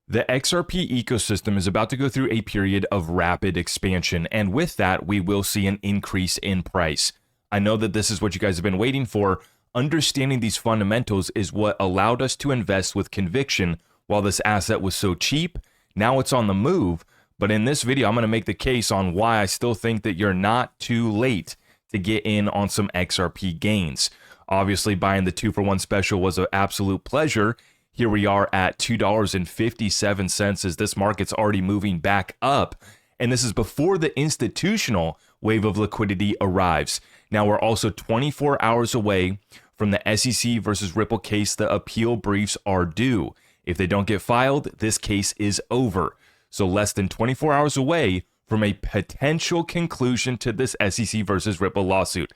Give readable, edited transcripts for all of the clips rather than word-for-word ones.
The XRP ecosystem is about to go through a period of rapid expansion, and with that, we will see an increase in price. I know that this is what you guys have been waiting for. Understanding these fundamentals is what allowed us to invest with conviction while this asset was so cheap. Now it's on the move, but in this video, I'm going to make the case on why I still think that you're not too late to get in on some XRP gains. Obviously, buying the 2-for-1 special was an absolute pleasure. Here we are at $2.57 as this market's already moving back up. And this is before the institutional wave of liquidity arrives. Now we're also 24 hours away from the SEC versus Ripple case. The appeal briefs are due. If they don't get filed, this case is over. So less than 24 hours away from a potential conclusion to this SEC versus Ripple lawsuit.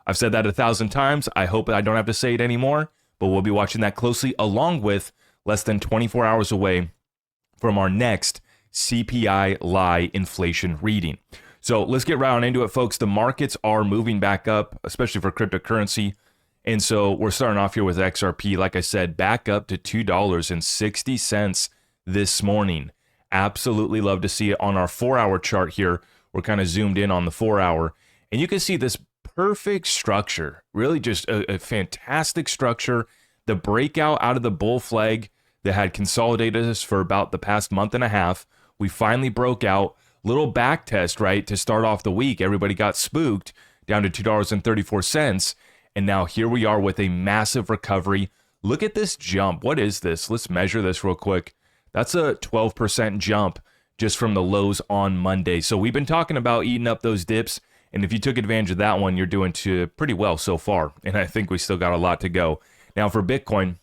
I've said that 1,000 times. I hope I don't have to say it anymore. But we'll be watching that closely, along with less than 24 hours away from our next CPI lie inflation reading. So let's get right on into it, folks. The markets are moving back up, especially for cryptocurrency. And so we're starting off here with XRP, like I said, back up to $2.60 this morning. Absolutely love to see it on our 4-hour chart here. We're kind of zoomed in on the 4-hour. And you can see this perfect structure, really just a fantastic structure. The breakout out of the bull flag that had consolidated us for about the past month and a half. We finally broke out. Little back test, right, to start off the week. Everybody got spooked down to $2.34. And now here we are with a massive recovery. Look at this jump. What is this? Let's measure this real quick. That's a 12% jump just from the lows on Monday. So we've been talking about eating up those dips. And if you took advantage of that one, you're doing pretty well so far. And I think we still got a lot to go. Now for Bitcoin,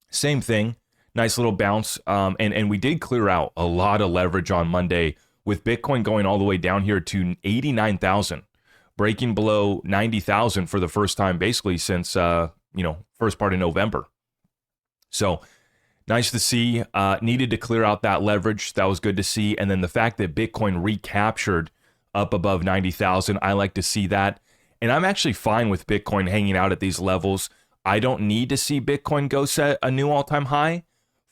same thing. Nice little bounce. And we did clear out a lot of leverage on Monday with Bitcoin going all the way down here to 89,000, breaking below 90,000 for the first time basically since, first part of November. So nice to see. Needed to clear out that leverage. That was good to see. And then the fact that Bitcoin recaptured up above 90,000. I like to see that. And I'm actually fine with Bitcoin hanging out at these levels. I don't need to see Bitcoin go set a new all-time high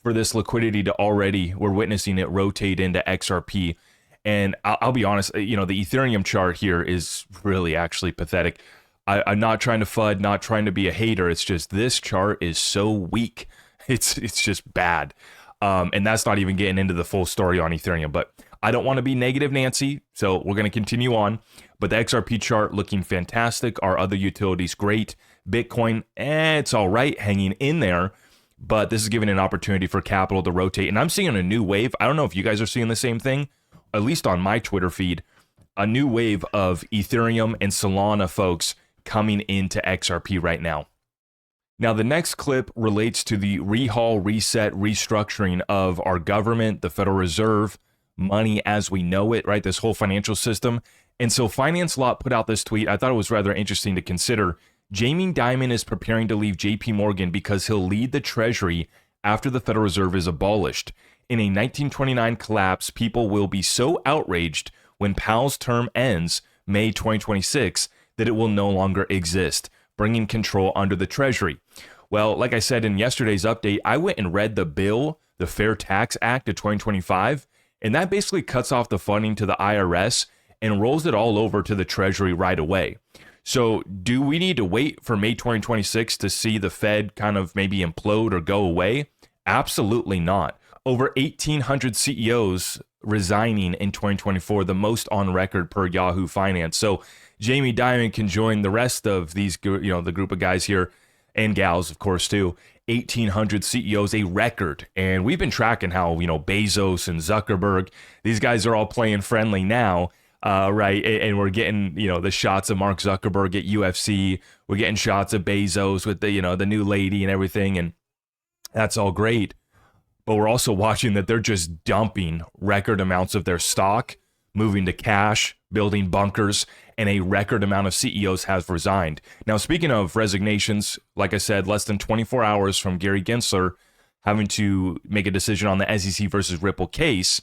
for this liquidity to already, we're witnessing it rotate into XRP. And I'll be honest, the Ethereum chart here is really actually pathetic. I'm not trying to FUD, not trying to be a hater. It's just this chart is so weak. It's just bad. And that's not even getting into the full story on Ethereum. But I don't want to be negative Nancy, so we're going to continue on. But the XRP chart looking fantastic. Our other utilities great. Bitcoin, it's all right, hanging in there. But this is giving an opportunity for capital to rotate. And I'm seeing a new wave. I don't know if you guys are seeing the same thing, at least on my Twitter feed. A new wave of Ethereum and Solana folks coming into XRP right now. Now, the next clip relates to the rehaul, reset, restructuring of our government, the Federal Reserve, money as we know it, right? This whole financial system. And so Finance Lot put out this tweet. I thought it was rather interesting to consider. Jamie Dimon is preparing to leave JP Morgan because he'll lead the Treasury after the Federal Reserve is abolished. In a 1929 collapse, people will be so outraged when Powell's term ends, May 2026, that it will no longer exist, bringing control under the Treasury. Well, like I said in yesterday's update, I went and read the bill, the Fair Tax Act of 2025, and that basically cuts off the funding to the IRS and rolls it all over to the Treasury right away. So do we need to wait for May 2026 to see the Fed kind of maybe implode or go away? Absolutely not. Over 1,800 CEOs resigning in 2024, the most on record per Yahoo Finance. So Jamie Dimon can join the rest of these, the group of guys here and gals, of course, too. 1,800 CEOs, a record. And we've been tracking how, Bezos and Zuckerberg, these guys are all playing friendly now, right? And we're getting, the shots of Mark Zuckerberg at UFC. We're getting shots of Bezos with the, the new lady and everything. And that's all great. But we're also watching that they're just dumping record amounts of their stock, moving to cash, building bunkers, and a record amount of CEOs have resigned. Now, speaking of resignations, like I said, less than 24 hours from Gary Gensler having to make a decision on the SEC versus Ripple case,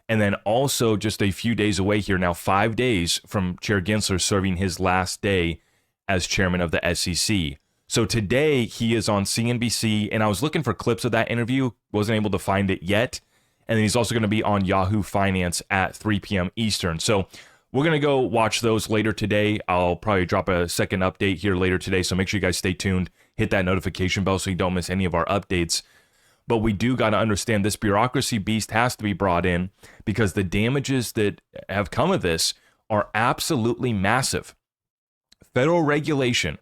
and then also just a few days away here now, 5 days from Chair Gensler serving his last day as chairman of the SEC. So today he is on CNBC, and I was looking for clips of that interview, wasn't able to find it yet. And then he's also going to be on Yahoo Finance at 3 p.m. Eastern. So we're going to go watch those later today. I'll probably drop a second update here later today. So make sure you guys stay tuned. Hit that notification bell so you don't miss any of our updates. But we do got to understand this bureaucracy beast has to be brought in because the damages that have come of this are absolutely massive. Federal regulation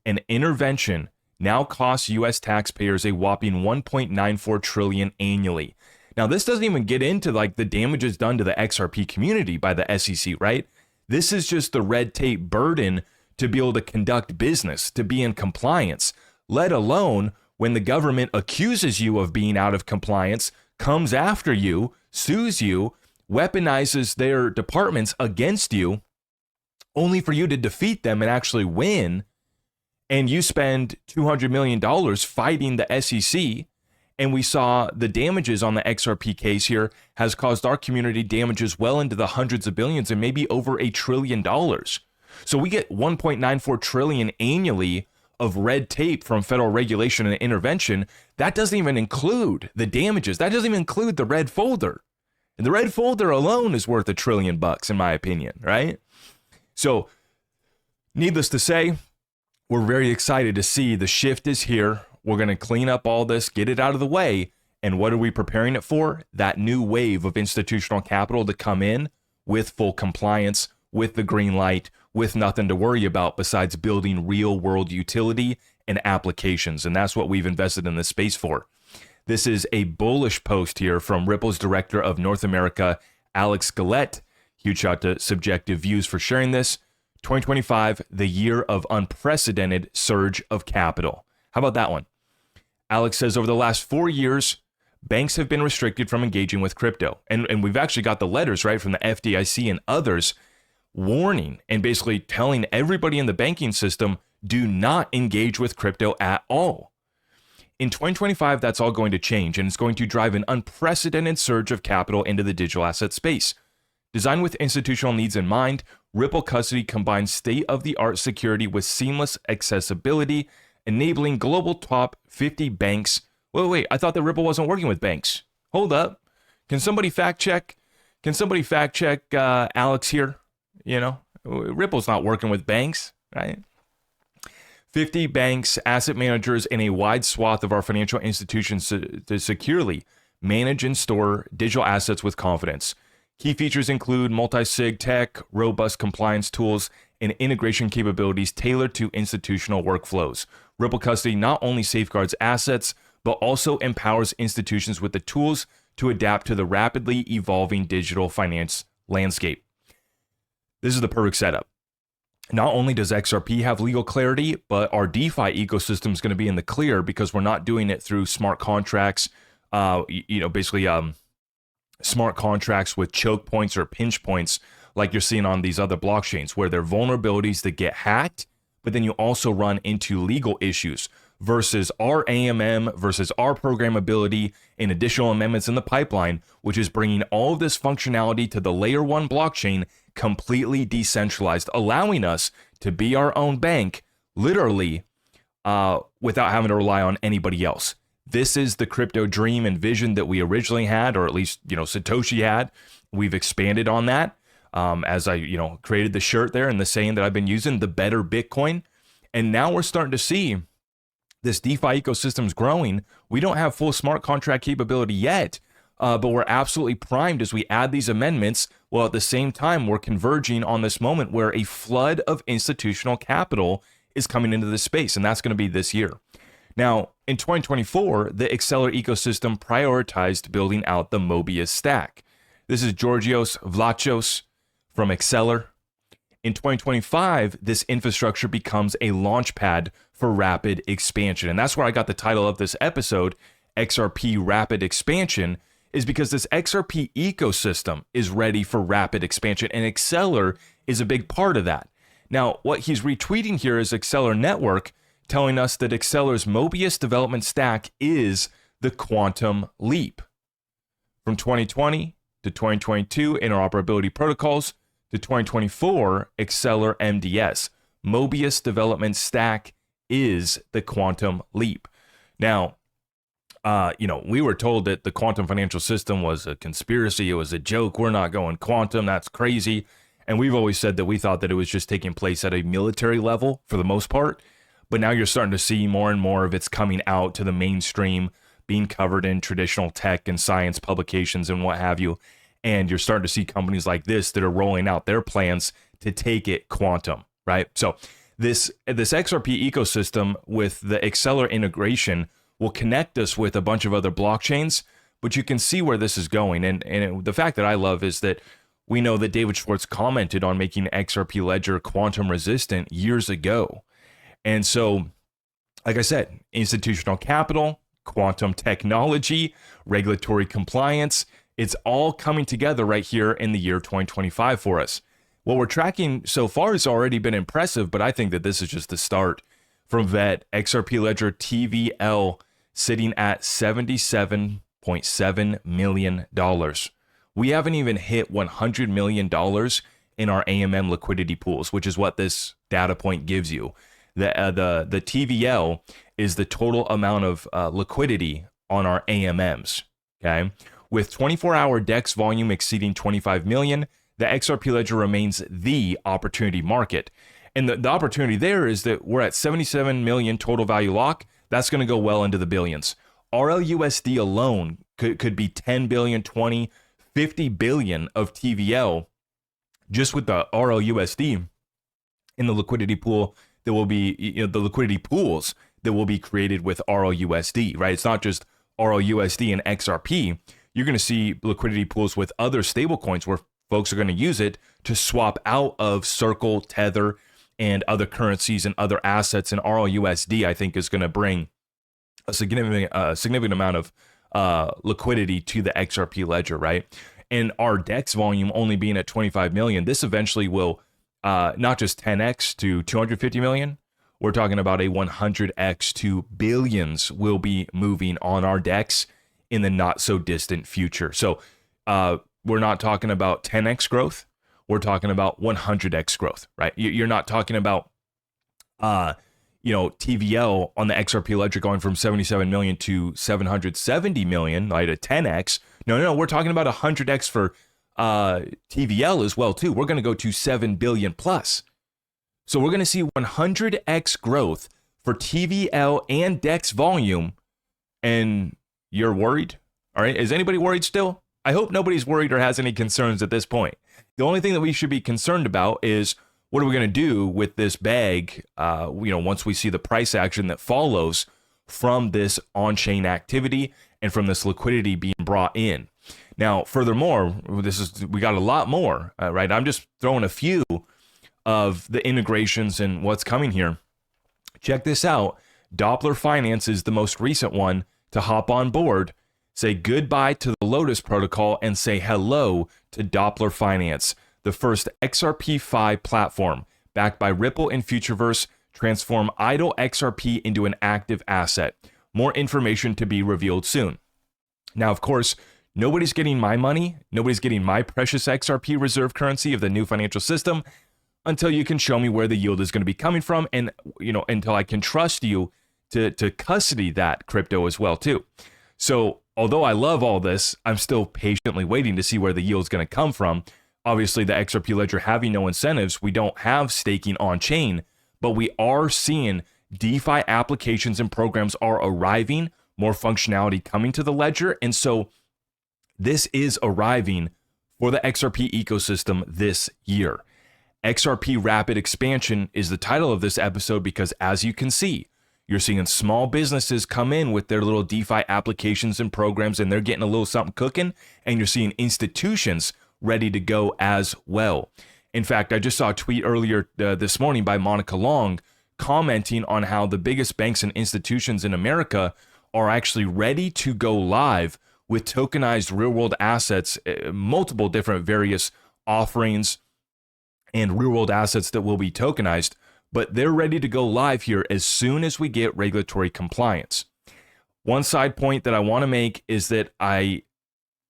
and intervention now costs U.S. taxpayers a whopping $1.94 trillion annually. Now, this doesn't even get into like the damages done to the XRP community by the SEC, right? This is just the red tape burden to be able to conduct business, to be in compliance, let alone when the government accuses you of being out of compliance, comes after you, sues you, weaponizes their departments against you, only for you to defeat them and actually win. And you spend $200 million fighting the SEC. And we saw the damages on the XRP case here has caused our community damages well into the hundreds of billions and maybe over $1 trillion. So we get 1.94 trillion annually of red tape from federal regulation and intervention. That doesn't even include the damages. That doesn't even include the red folder. And the red folder alone is worth $1 trillion, in my opinion, right? So needless to say, we're very excited to see the shift is here. We're going to clean up all this, get it out of the way. And what are we preparing it for? That new wave of institutional capital to come in with full compliance, with the green light, with nothing to worry about besides building real world utility and applications. And that's what we've invested in this space for. This is a bullish post here from Ripple's Director of North America, Alex Gillette. Huge shout out to Subjective Views for sharing this. 2025, the year of unprecedented surge of capital. How about that one? Alex says, over the last 4 years, banks have been restricted from engaging with crypto. And we've actually got the letters, right, from the FDIC and others warning and basically telling everybody in the banking system, do not engage with crypto at all. In 2025, that's all going to change, and it's going to drive an unprecedented surge of capital into the digital asset space. Designed with institutional needs in mind, Ripple Custody combines state-of-the-art security with seamless accessibility, enabling global top 50 banks. Wait, I thought that Ripple wasn't working with banks. Hold up. Can somebody fact check? Alex here? You know, Ripple's not working with banks, right? 50 banks, asset managers, and a wide swath of our financial institutions to securely manage and store digital assets with confidence. Key features include multi-sig tech, robust compliance tools, and integration capabilities tailored to institutional workflows. Ripple Custody not only safeguards assets, but also empowers institutions with the tools to adapt to the rapidly evolving digital finance landscape. This is the perfect setup. Not only does XRP have legal clarity, but our DeFi ecosystem is going to be in the clear because we're not doing it through smart contracts, smart contracts with choke points or pinch points like you're seeing on these other blockchains where there are vulnerabilities that get hacked, but then you also run into legal issues versus our AMM versus our programmability and additional amendments in the pipeline, which is bringing all of this functionality to the layer 1 blockchain completely decentralized, allowing us to be our own bank literally without having to rely on anybody else. This is the crypto dream and vision that we originally had, or at least, Satoshi had. We've expanded on that as I, created the shirt there and the saying that I've been using, the better Bitcoin. And now we're starting to see this DeFi ecosystem is growing. We don't have full smart contract capability yet, but we're absolutely primed as we add these amendments. Well, at the same time, we're converging on this moment where a flood of institutional capital is coming into this space, and that's going to be this year. Now, in 2024, the Acceler ecosystem prioritized building out the Mobius stack. This is Georgios Vlachos from Acceler. In 2025, this infrastructure becomes a launchpad for rapid expansion. And that's where I got the title of this episode, XRP Rapid Expansion, is because this XRP ecosystem is ready for rapid expansion, and Acceler is a big part of that. Now, what he's retweeting here is Acceler Network telling us that Acceler's Mobius development stack is the quantum leap. From 2020 to 2022 interoperability protocols to 2024 Acceler MDS. Mobius development stack is the quantum leap. Now, we were told that the quantum financial system was a conspiracy. It was a joke. We're not going quantum. That's crazy. And we've always said that we thought that it was just taking place at a military level for the most part. But now you're starting to see more and more of it's coming out to the mainstream, being covered in traditional tech and science publications and what have you. And you're starting to see companies like this that are rolling out their plans to take it quantum, right? So this XRP ecosystem with the Acceler integration will connect us with a bunch of other blockchains, but you can see where this is going. And the fact that I love is that we know that David Schwartz commented on making XRP Ledger quantum resistant years ago. And so, like I said, institutional capital, quantum technology, regulatory compliance, it's all coming together right here in the year 2025 for us. What we're tracking so far has already been impressive, but I think that this is just the start. From VET, XRP Ledger TVL sitting at $77.7 million. We haven't even hit $100 million in our AMM liquidity pools, which is what this data point gives you. The TVL is the total amount of liquidity on our AMMs, okay? With 24-hour DEX volume exceeding 25 million, the XRP Ledger remains the opportunity market. And the opportunity there is that we're at 77 million total value lock. That's going to go well into the billions. RLUSD alone could be 10 billion, 20, 50 billion of TVL just with the RLUSD in the liquidity pool that will be, the liquidity pools that will be created with RLUSD, right? It's not just RLUSD and XRP. You're going to see liquidity pools with other stablecoins where folks are going to use it to swap out of Circle, Tether, and other currencies and other assets. And RLUSD, I think, is going to bring a significant amount of liquidity to the XRP ledger, right? And our DEX volume only being at 25 million, this eventually will not just 10x to 250 million. We're talking about a 100x to billions will be moving on our DEX in the not so distant future. So we're not talking about 10x growth. We're talking about 100x growth, right? You're not talking about, TVL on the XRP ledger going from 77 million to 770 million, like a 10x. No, we're talking about 100x for TVL as well, too. We're going to go to 7 billion plus. So we're going to see 100x growth for TVL and DEX volume. And you're worried? All right. Is anybody worried still? I hope nobody's worried or has any concerns at this point. The only thing that we should be concerned about is what are we going to do with this bag, once we see the price action that follows from this on-chain activity and from this liquidity being brought in. Now, furthermore, we got a lot more, right? I'm just throwing a few of the integrations and what's coming here. Check this out. Doppler Finance is the most recent one to hop on board, say goodbye to the Lotus protocol, and say hello to Doppler Finance, the first XRP-Fi platform backed by Ripple and Futureverse, transform idle XRP into an active asset. More information to be revealed soon. Now, of course, nobody's getting my money. Nobody's getting my precious XRP reserve currency of the new financial system until you can show me where the yield is going to be coming from, and until I can trust you to custody that crypto as well too. So although I love all this, I'm still patiently waiting to see where the yield is going to come from. Obviously, the XRP ledger having no incentives, we don't have staking on chain, but we are seeing DeFi applications and programs are arriving, more functionality coming to the ledger. And so this is arriving for the XRP ecosystem this year. XRP Rapid Expansion is the title of this episode because, as you can see, you're seeing small businesses come in with their little DeFi applications and programs, and they're getting a little something cooking, and you're seeing institutions ready to go as well. In fact, I just saw a tweet earlier this morning by Monica Long commenting on how the biggest banks and institutions in America are actually ready to go live with tokenized real-world assets, multiple different various offerings and real-world assets that will be tokenized, but they're ready to go live here as soon as we get regulatory compliance. One side point that I want to make is that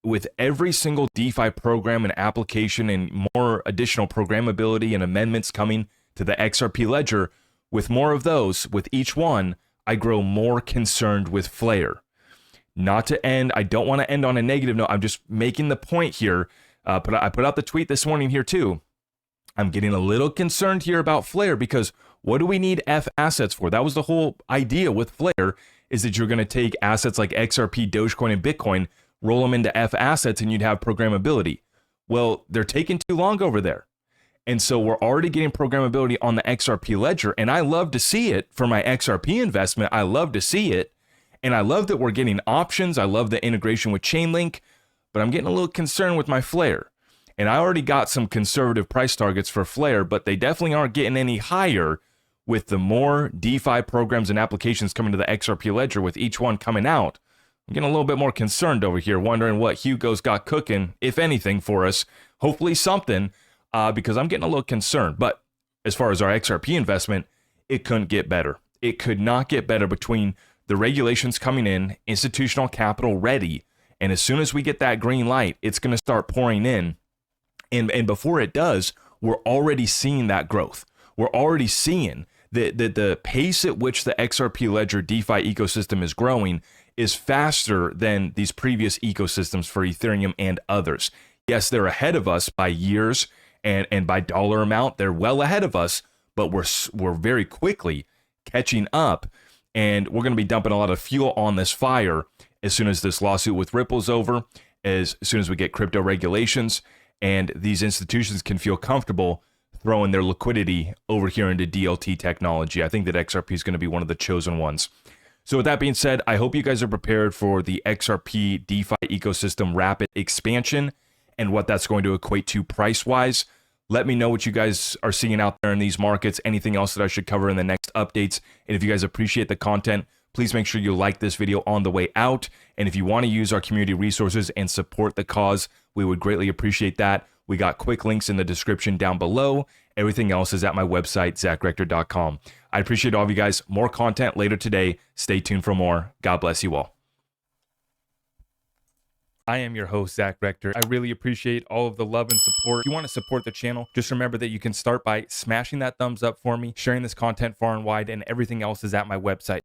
with every single DeFi program and application and more additional programmability and amendments coming to the XRP ledger, with more of those, with each one, I grow more concerned with Flare. not to end. I don't want to end on a negative note. I'm just making the point here. I put out the tweet this morning here too. I'm getting a little concerned here about Flare because what do we need F assets for? That was the whole idea with Flare, is that you're going to take assets like XRP, Dogecoin, and Bitcoin, roll them into F assets, and you'd have programmability. Well, they're taking too long over there. And so we're already getting programmability on the XRP ledger, and I love to see it for my XRP investment. I love to see it, and I love that we're getting options. I love the integration with Chainlink, but I'm getting a little concerned with my Flare. And I already got some conservative price targets for Flare, but they definitely aren't getting any higher with the more DeFi programs and applications coming to the XRP ledger with each one coming out. I'm getting a little bit more concerned over here, wondering what Hugo's got cooking, if anything, for us. Hopefully something, because I'm getting a little concerned. But as far as our XRP investment, it couldn't get better. It could not get better between the regulations coming in, institutional capital ready, and as soon as we get that green light, it's going to start pouring in. And before it does, we're already seeing that growth. We're already seeing the pace at which the XRP Ledger DeFi ecosystem is growing is faster than these previous ecosystems for Ethereum and others. Yes, they're ahead of us by years and by dollar amount. They're well ahead of us, but we're very quickly catching up, and we're going to be dumping a lot of fuel on this fire as soon as this lawsuit with Ripple's over, as soon as we get crypto regulations, and these institutions can feel comfortable throwing their liquidity over here into DLT technology. I think that XRP is going to be one of the chosen ones. So with that being said, I hope you guys are prepared for the XRP DeFi ecosystem rapid expansion and what that's going to equate to price-wise. Let me know what you guys are seeing out there in these markets, anything else that I should cover in the next updates. And if you guys appreciate the content, please make sure you like this video on the way out. And if you want to use our community resources and support the cause, we would greatly appreciate that. We got quick links in the description down below. Everything else is at my website, zachrector.com. I appreciate all of you guys. More content later today. Stay tuned for more. God bless you all. I am your host, Zach Rector. I really appreciate all of the love and support. If you want to support the channel, just remember that you can start by smashing that thumbs up for me, sharing this content far and wide, and everything else is at my website.